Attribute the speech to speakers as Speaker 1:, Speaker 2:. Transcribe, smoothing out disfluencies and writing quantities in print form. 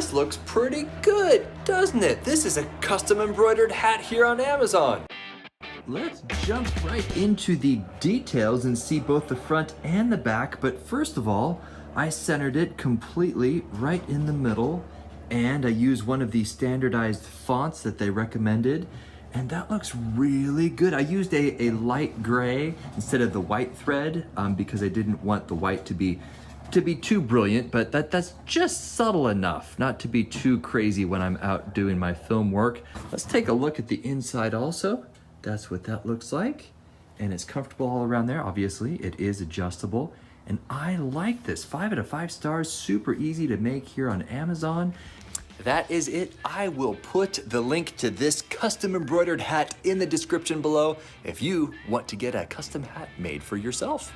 Speaker 1: This looks pretty good, doesn't it? This is a custom embroidered hat here on Amazon. Let's jump right into the details and see both the front and the back. But first of all, I centered it completely right in the middle, and I used one of the standardized fonts that they recommended, and that looks really good. I used a light gray instead of the white thread because I didn't want the white to be too brilliant, but that's just subtle enough not to be too crazy when I'm out doing my film work. Let's take a look at the inside also. That's what that looks like, and it's comfortable all around there. Obviously, it is adjustable, and I like this. 5 out of 5 stars, super easy to make here on Amazon. That is it. I will put the link to this custom embroidered hat in the description below if you want to get a custom hat made for yourself.